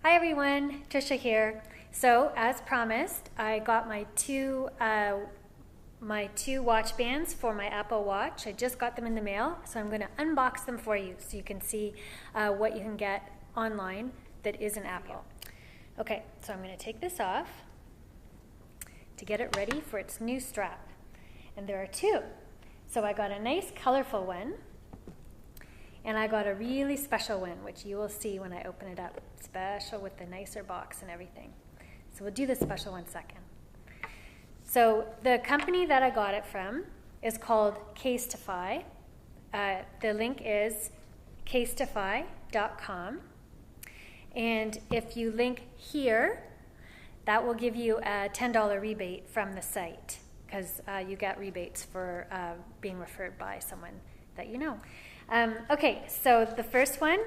Hi everyone, Trisha here. So as promised, I got my two watch bands for my Apple Watch. I just got them in the mail, so I'm going to unbox them for you so you can see what you can get online that isn't Apple. Okay, so I'm going to take this off to get it ready for its new strap. And there are two. So I got a nice colorful one, and I got a really special one, which you will see when I open it up. Special with the nicer box and everything. So we'll do the special one second. So the company that I got it from is called Casetify. The link is casetify.com. And if you link here, that will give you a $10 rebate from the site, because you get rebates for being referred by someone that you know. Okay, so the first one,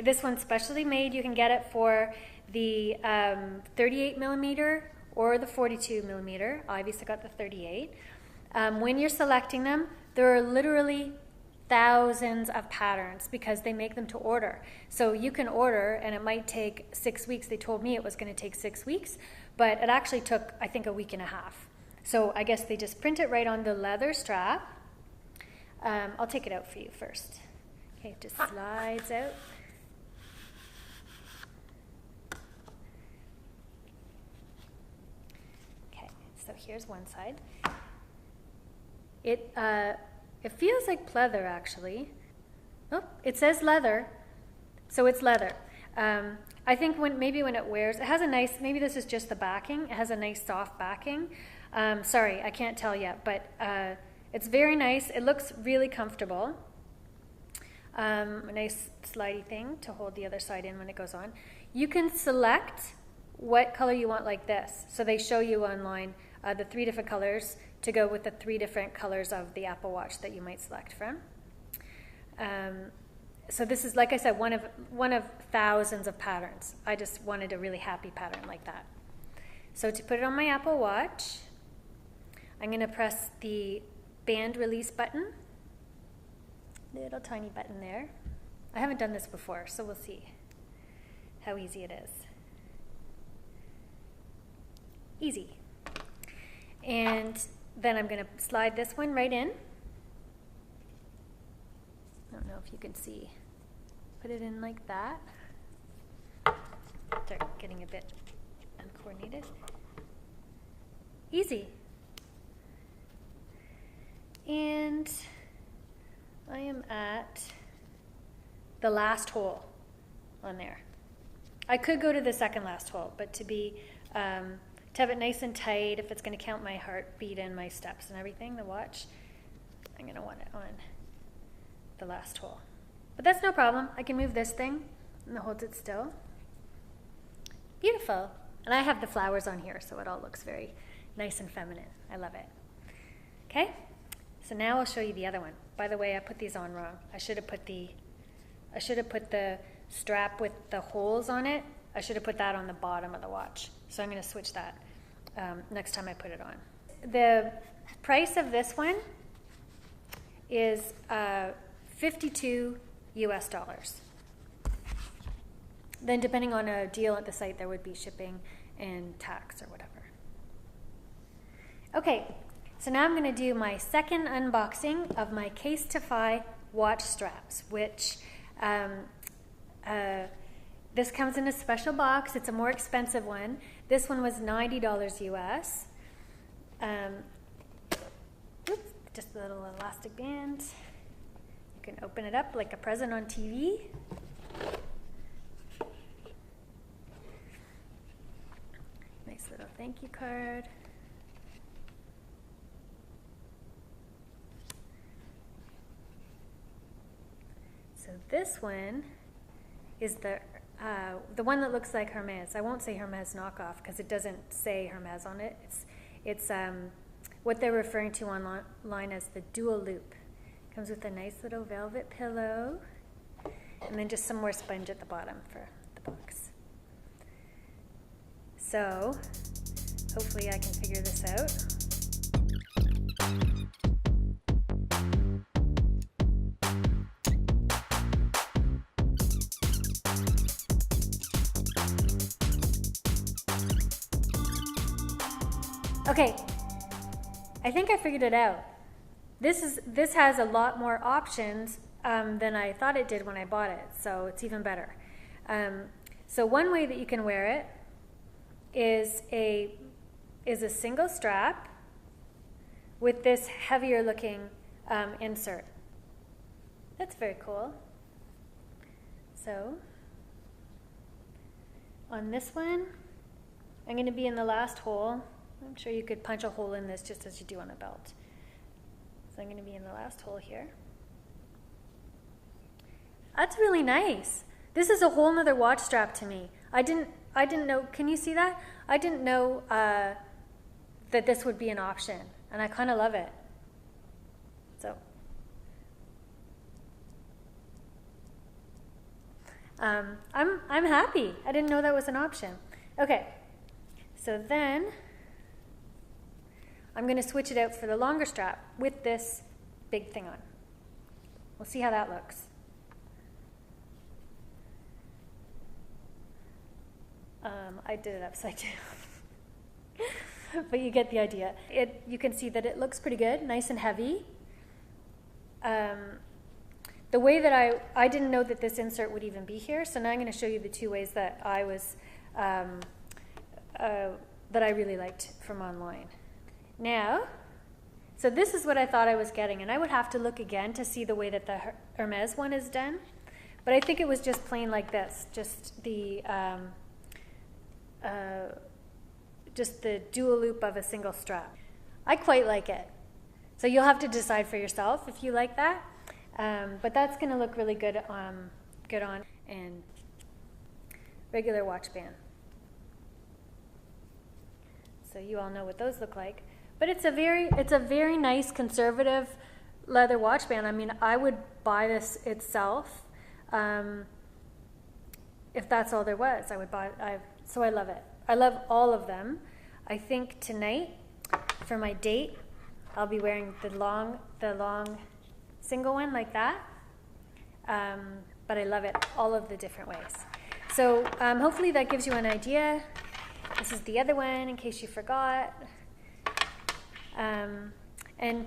this one's specially made. You can get it for the 38 millimeter or the 42 millimeter. I obviously got the 38. When you're selecting them, there are literally thousands of patterns because they make them to order. So you can order and it might take 6 weeks. They told me it was going to take 6 weeks, but it actually took, I think, a week and a half. So I guess they just print it right on the leather strap. I'll take it out for you first. Okay, it just slides out. Okay, so here's one side. It feels like pleather, actually. Oh, it says leather, so it's leather. I think maybe when it wears, it has a nice, maybe this is just the backing, it has a nice soft backing. Sorry, I can't tell yet, but it's very nice. It looks really comfortable. A nice slidey thing to hold the other side in when it goes on. You can select what color you want like this. So they show you online the 3 different colors to go with the 3 different colors of the Apple Watch that you might select from. So this is, like I said, one of thousands of patterns. I just wanted a really happy pattern like that. So to put it on my Apple Watch, I'm going to press the band release button. Little tiny button there. I haven't done this before, so we'll see how easy it is. Easy. And then I'm going to slide this one right in. I don't know if you can see. Put it in like that. Start getting a bit uncoordinated. Easy. And I am at the last hole on there. I could go to the second last hole, but to have it nice and tight, if it's going to count my heartbeat and my steps and everything, the watch, I'm going to want it on the last hole. But that's no problem. I can move this thing and it holds it still. Beautiful. And I have the flowers on here, so it all looks very nice and feminine. I love it. Okay? So now I'll show you the other one. By the way, I put these on wrong. I should have put the strap with the holes on it. I should have put that on the bottom of the watch. So I'm going to switch that next time I put it on. The price of this one is $52 US. Then depending on a deal at the site, there would be shipping and tax or whatever. Okay. So now I'm going to do my second unboxing of my Casetify watch straps, which this comes in a special box. It's a more expensive one. This one was $90 US. Oops, just a little elastic band. You can open it up like a present on TV. Nice little thank you card. So this one is the one that looks like Hermes. I won't say Hermes knockoff because it doesn't say Hermes on it. It's what they're referring to online as the dual loop. Comes with a nice little velvet pillow and then just some more sponge at the bottom for the box. So hopefully I can figure this out. Okay, I think I figured it out. This has a lot more options than I thought it did when I bought it, so it's even better. So one way that you can wear it is a single strap with this heavier looking insert. That's very cool. So on this one, I'm going to be in the last hole. I'm sure you could punch a hole in this just as you do on a belt. So I'm going to be in the last hole here. That's really nice. This is a whole nother watch strap to me. I didn't know, can you see that? I didn't know that this would be an option, and I kind of love it. So I'm happy. I didn't know that was an option. Okay, so then I'm going to switch it out for the longer strap with this big thing on. We'll see how that looks. I did it upside down, but you get the idea. You can see that it looks pretty good, nice and heavy. The way that I didn't know that this insert would even be here, so now I'm going to show you the two ways that I was that I really liked from online. Now, so this is what I thought I was getting, and I would have to look again to see the way that the Hermes one is done, but I think it was just plain like this, just the dual loop of a single strap. I quite like it. So you'll have to decide for yourself if you like that. But that's going to look really good on and regular watch band. So you all know what those look like. But it's a very nice conservative leather watch band. I mean, I would buy this itself if that's all there was. I would buy. So I love it. I love all of them. I think tonight for my date, I'll be wearing the long single one like that. But I love it all of the different ways. So hopefully that gives you an idea. This is the other one in case you forgot. And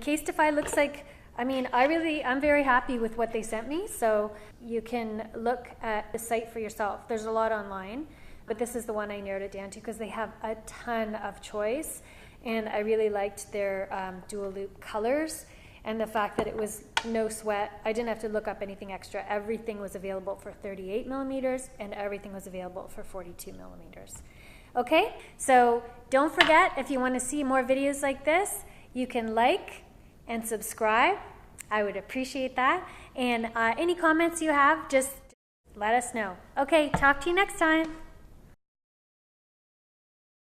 Casetify looks like, I mean, I'm very happy with what they sent me. So you can look at the site for yourself. There's a lot online, but this is the one I narrowed it down to because they have a ton of choice. And I really liked their dual loop colors and the fact that it was no sweat. I didn't have to look up anything extra. Everything was available for 38 millimeters and everything was available for 42 millimeters. Okay, so don't forget, if you want to see more videos like this, you can like and subscribe. I would appreciate that. And any comments you have, just let us know. Okay, talk to you next time.